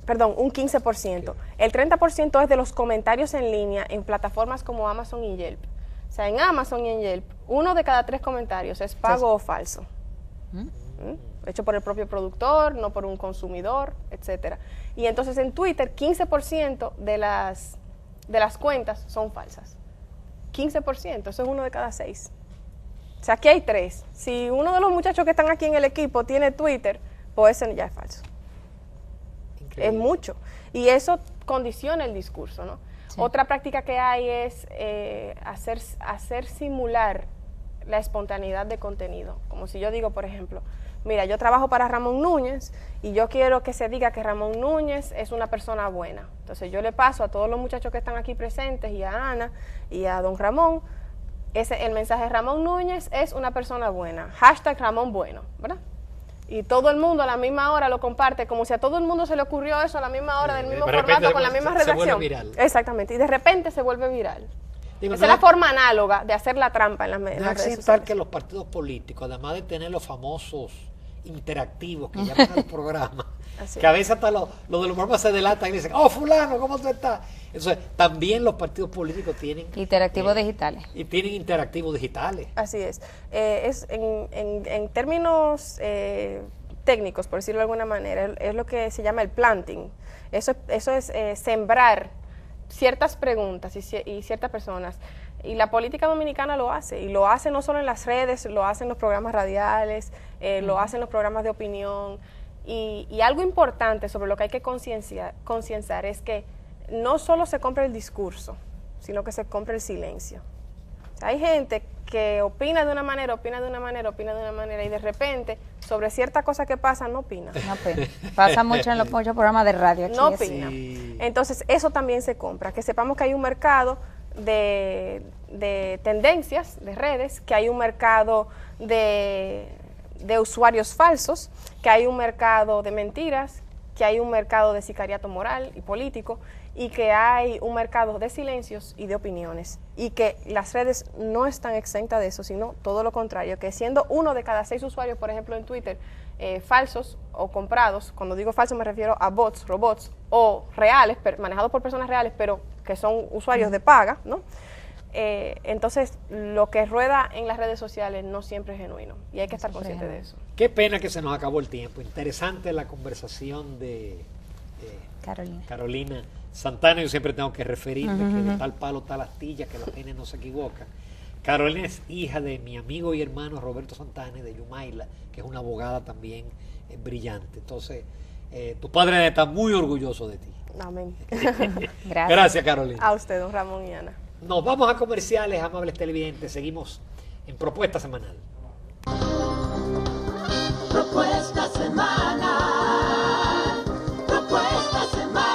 Perdón, un 15%. El 30% es de los comentarios en línea en plataformas como Amazon y Yelp. O sea, en Amazon y en Yelp, 1 de cada 3 comentarios es pago o falso. Hecho por el propio productor, no por un consumidor, etcétera. Y entonces en Twitter, 15% de las cuentas son falsas. 15%, eso es 1 de cada 6. O sea, aquí hay 3. Si uno de los muchachos que están aquí en el equipo tiene Twitter, pues ese ya es falso. Es mucho. Y eso condiciona el discurso, ¿no? Sí. Otra práctica que hay es hacer simular la espontaneidad de contenido. Como si yo digo, por ejemplo, mira, yo trabajo para Ramón Núñez y yo quiero que se diga que Ramón Núñez es una persona buena. Entonces yo le paso a todos los muchachos que están aquí presentes y a Ana y a don Ramón, el mensaje Ramón Núñez es una persona buena. #Ramón Bueno, ¿verdad? Y todo el mundo a la misma hora lo comparte, como si a todo el mundo se le ocurrió eso a la misma hora, del mismo formato, con la misma redacción. Se vuelve viral. Exactamente, y de repente se vuelve viral. Esa es la forma análoga de hacer la trampa en las redes sociales. Aceptar que los partidos políticos, además de tener los famosos interactivos que llaman al programa, que a veces hasta lo de los programas se delatan y dicen, oh, fulano, ¿cómo tú estás? Entonces, también los partidos políticos tienen interactivos digitales. Y tienen interactivos digitales. Así es. En términos técnicos, por decirlo de alguna manera, es lo que se llama el planting. Eso es sembrar ciertas preguntas y ciertas personas. Y la política dominicana lo hace, y lo hace no solo en las redes, lo hace en los programas radiales, lo hace en los programas de opinión. Y algo importante sobre lo que hay que concienciar es que no solo se compra el discurso, sino que se compra el silencio. O sea, hay gente que opina de una manera, y de repente, sobre cierta cosa que pasa, no opina. No opina. Pasa mucho en los muchos programas de radio aquí. No opina. Sí. Entonces, eso también se compra, que sepamos que hay un mercado de tendencias, de redes, que hay un mercado de usuarios falsos, que hay un mercado de mentiras, que hay un mercado de sicariato moral y político, y que hay un mercado de silencios y de opiniones, y que las redes no están exentas de eso, sino todo lo contrario, que siendo 1 de cada 6 usuarios, por ejemplo en Twitter, falsos o comprados, cuando digo falsos me refiero a bots, robots o reales, manejados por personas reales, pero que son usuarios de paga, ¿no? Entonces, lo que rueda en las redes sociales no siempre es genuino y hay que estar Siempre consciente de genuino. eso. Qué pena que se nos acabó el tiempo. Interesante la conversación de Carolina. Carolina Santana. Yo siempre tengo que referirme que de tal palo, tal astilla, que la gente no se equivoca. Carolina es hija de mi amigo y hermano Roberto Santana, de Yumaila, que es una abogada también brillante. Entonces, tu padre está muy orgulloso de ti. Amén. Gracias. Gracias, Carolina. A usted, don Ramón y Ana. Nos vamos a comerciales, amables televidentes. Seguimos en Propuesta Semanal. Propuesta semanal. Propuesta semanal.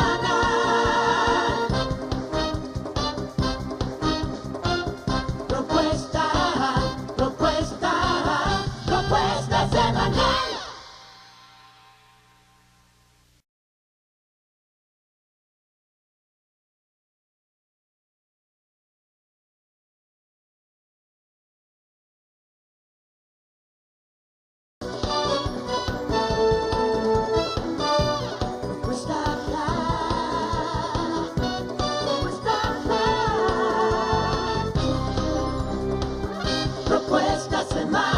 Propuesta semanal. Propuesta semanal. Propuesta semanal.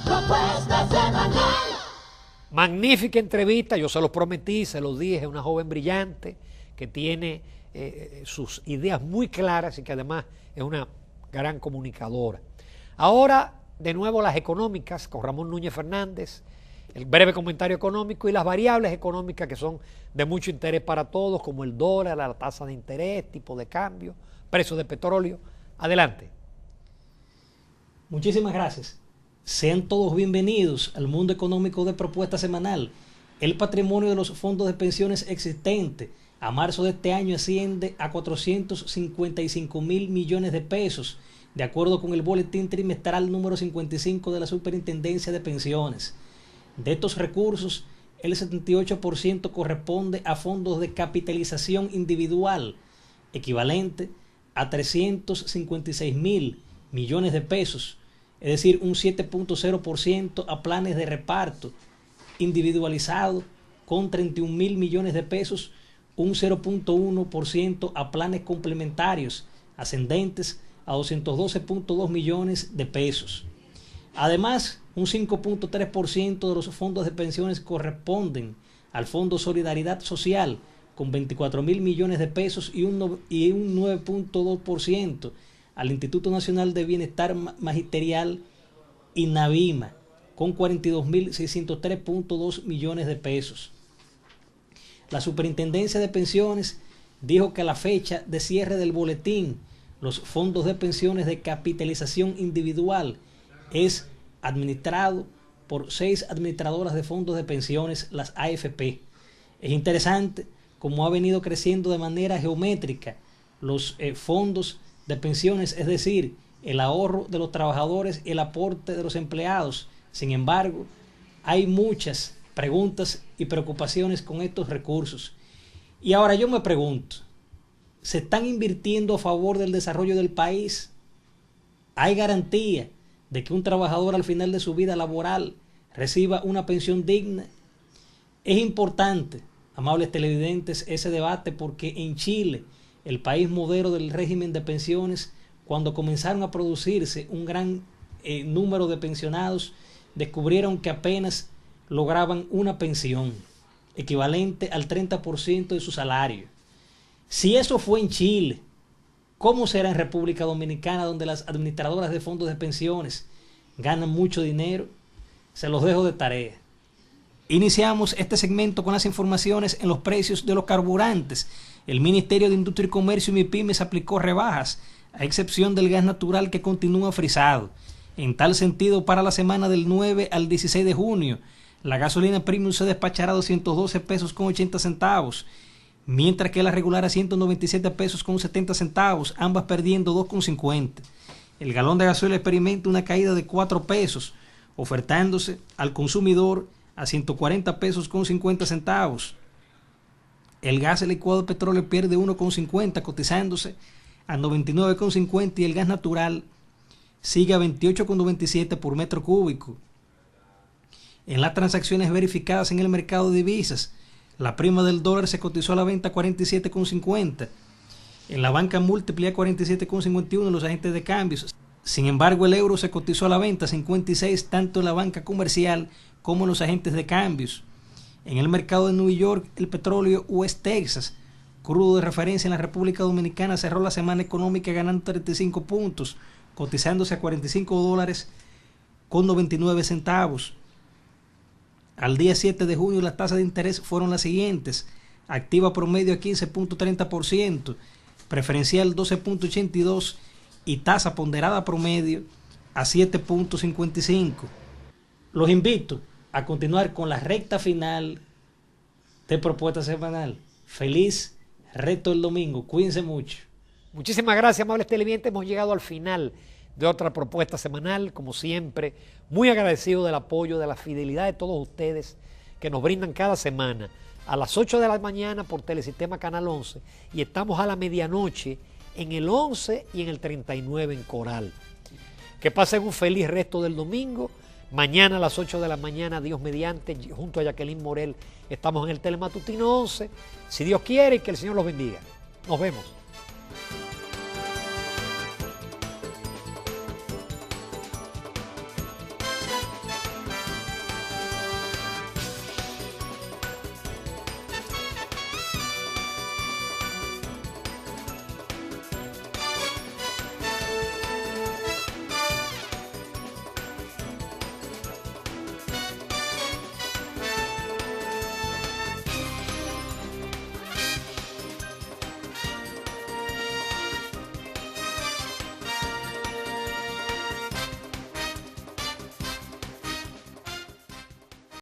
Propuesta semanal. Magnífica entrevista, yo se lo prometí, se lo dije, una joven brillante que tiene sus ideas muy claras y que además es una gran comunicadora. Ahora, de nuevo, las económicas con Ramón Núñez Fernández, el breve comentario económico y las variables económicas que son de mucho interés para todos, como el dólar, la tasa de interés, tipo de cambio, precio de petróleo. Adelante. Muchísimas gracias. Sean todos bienvenidos al mundo económico de Propuesta Semanal. El patrimonio de los fondos de pensiones existente a marzo de este año asciende a 455.000 millones de pesos, de acuerdo con el boletín trimestral número 55 de la Superintendencia de Pensiones. De estos recursos, el 78% corresponde a fondos de capitalización individual, equivalente a 356.000 millones de pesos, es decir, un 7.0% a planes de reparto individualizado con 31.000 millones de pesos, un 0.1% a planes complementarios ascendentes a 212.2 millones de pesos. Además, un 5.3% de los fondos de pensiones corresponden al Fondo Solidaridad Social con 24.000 millones de pesos y un 9.2% al Instituto Nacional de Bienestar Magisterial INAVIMA con 42.603.2 millones de pesos. La Superintendencia de Pensiones dijo que a la fecha de cierre del boletín, los fondos de pensiones de capitalización individual es administrado por 6 administradoras de fondos de pensiones, las AFP. Es interesante cómo ha venido creciendo de manera geométrica los fondos de pensiones, es decir, el ahorro de los trabajadores y el aporte de los empleados. Sin embargo, hay muchas preguntas y preocupaciones con estos recursos. Y ahora yo me pregunto, ¿se están invirtiendo a favor del desarrollo del país? ¿Hay garantía de que un trabajador al final de su vida laboral reciba una pensión digna? Es importante, amables televidentes, ese debate porque en Chile, el país modelo del régimen de pensiones, cuando comenzaron a producirse un gran número de pensionados, descubrieron que apenas lograban una pensión equivalente al 30% de su salario. Si eso fue en Chile, ¿cómo será en República Dominicana, donde las administradoras de fondos de pensiones ganan mucho dinero? Se los dejo de tarea. Iniciamos este segmento con las informaciones en los precios de los carburantes. El Ministerio de Industria y Comercio y MIPYMES aplicó rebajas, a excepción del gas natural que continúa frisado. En tal sentido, para la semana del 9 al 16 de junio, la gasolina premium se despachará a 212 pesos con 80 centavos, mientras que la regular a 197 pesos con 70 centavos, ambas perdiendo 2,50. El galón de gasoil experimenta una caída de 4 pesos, ofertándose al consumidor a 140 pesos con 50 centavos. El gas licuado de petróleo pierde 1,50, cotizándose a 99,50, y el gas natural sigue a 28,27 por metro cúbico. En las transacciones verificadas en el mercado de divisas, la prima del dólar se cotizó a la venta a 47,50. En la banca múltiple a 47,51 en los agentes de cambios. Sin embargo, el euro se cotizó a la venta a 56 tanto en la banca comercial como en los agentes de cambios. En el mercado de Nueva York, el petróleo West Texas, crudo de referencia en la República Dominicana, cerró la semana económica ganando 35 puntos, cotizándose a $45.99. Al día 7 de junio las tasas de interés fueron las siguientes: activa promedio a 15,30%, preferencial 12,82% y tasa ponderada promedio a 7,55%. Los invito a continuar con la recta final de Propuesta Semanal. Feliz resto del domingo, cuídense mucho. Muchísimas gracias, amables televidentes. Hemos llegado al final de otra propuesta semanal, como siempre, muy agradecido del apoyo, de la fidelidad de todos ustedes que nos brindan cada semana a las 8 de la mañana por Telesistema Canal 11 y estamos a la medianoche en el 11 y en el 39 en Coral. Que pasen un feliz resto del domingo. Mañana a las 8 de la mañana, Dios mediante, junto a Jacqueline Morel, estamos en el Telematutino 11. Si Dios quiere, que el Señor los bendiga. Nos vemos.